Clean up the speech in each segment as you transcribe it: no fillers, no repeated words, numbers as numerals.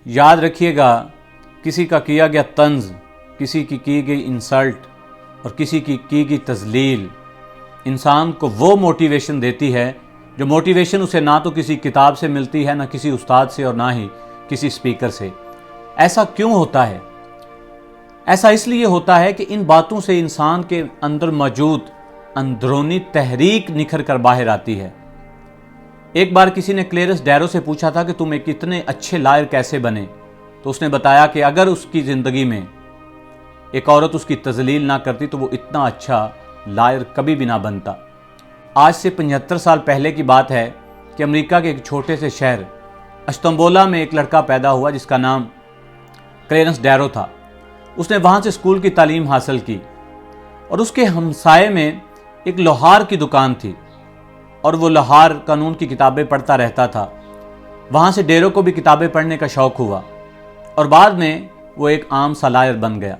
याद रखिएगा, किसी का किया गया तंज, किसी की गई इंसल्ट और किसी की गई तजलील इंसान को वो मोटिवेशन देती है जो मोटिवेशन उसे ना तो किसी किताब से मिलती है, ना किसी उस्ताद से और ना ही किसी स्पीकर से। ऐसा क्यों होता है? ऐसा इसलिए होता है कि इन बातों से इंसान के अंदर मौजूद अंदरूनी तहरीक निखर कर बाहर आती है। एक बार किसी ने क्लेरेंस डैरो से पूछा था कि तुम एक इतने अच्छे लायर कैसे बने, तो उसने बताया कि अगर उसकी ज़िंदगी में एक औरत उसकी तजलील ना करती तो वो इतना अच्छा लायर कभी भी ना बनता। आज से 75 साल पहले की बात है कि अमेरिका के एक छोटे से शहर अस्तंबोला में एक लड़का पैदा हुआ जिसका नाम क्लेरेंस डैरो था। उसने वहाँ से स्कूल की तालीम हासिल की और उसके हमसाये में एक लोहार की दुकान थी और वो लोहार कानून की किताबें पढ़ता रहता था। वहाँ से डैरो को भी किताबें पढ़ने का शौक़ हुआ और बाद में वो एक आम सा लायर बन गया।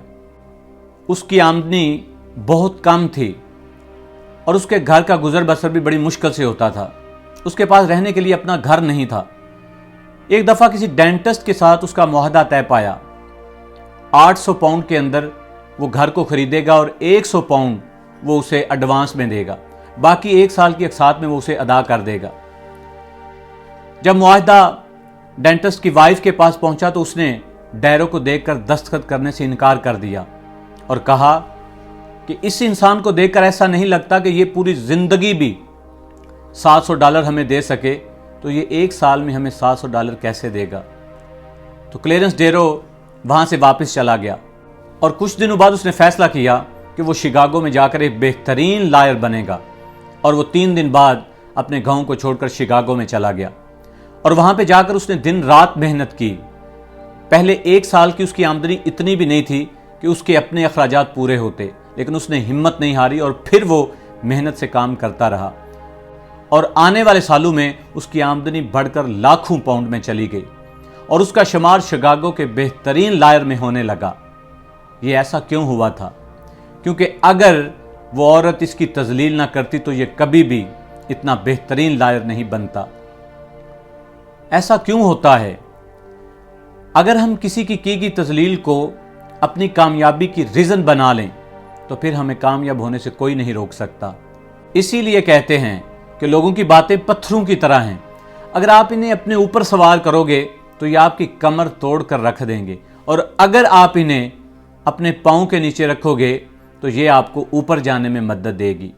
उसकी आमदनी बहुत कम थी और उसके घर का गुजर बसर भी बड़ी मुश्किल से होता था। उसके पास रहने के लिए अपना घर नहीं था। एक दफ़ा किसी डेंटिस्ट के साथ उसका मुआहदा तय पाया। 800 पाउंड के अंदर वो घर को खरीदेगा और 100 पाउंड वो उसे एडवांस में देगा, बाकी 1 साल की अक़सात में वो उसे अदा कर देगा। जब मुआहदा डेंटिस्ट की वाइफ के पास पहुंचा तो उसने डैरो को देखकर दस्तखत करने से इनकार कर दिया और कहा कि इस इंसान को देखकर ऐसा नहीं लगता कि ये पूरी ज़िंदगी भी $700 हमें दे सके, तो ये 1 साल में हमें $700 कैसे देगा। तो क्लेरेंस डैरो वहाँ से वापस चला गया और कुछ दिनों बाद उसने फैसला किया कि वो शिकागो में जाकर एक बेहतरीन लायर बनेगा और वो 3 दिन बाद अपने गांव को छोड़कर शिकागो में चला गया और वहाँ पे जाकर उसने दिन रात मेहनत की। पहले 1 साल की उसकी आमदनी इतनी भी नहीं थी कि उसके अपने अखराजात पूरे होते, लेकिन उसने हिम्मत नहीं हारी और फिर वो मेहनत से काम करता रहा और आने वाले सालों में उसकी आमदनी बढ़कर लाखों पाउंड में चली गई और उसका शुमार शिकागो के बेहतरीन लायर में होने लगा। ये ऐसा क्यों हुआ था? क्योंकि अगर वो औरत इसकी तजलील ना करती तो ये कभी भी इतना बेहतरीन लायर नहीं बनता। ऐसा क्यों होता है? अगर हम किसी की गई तजलील को अपनी कामयाबी की रीज़न बना लें तो फिर हमें कामयाब होने से कोई नहीं रोक सकता। इसीलिए कहते हैं कि लोगों की बातें पत्थरों की तरह हैं, अगर आप इन्हें अपने ऊपर सवार करोगे तो ये आपकी कमर तोड़ कर रख देंगे और अगर आप इन्हें अपने पाँव के नीचे रखोगे तो ये आपको ऊपर जाने में मदद देगी।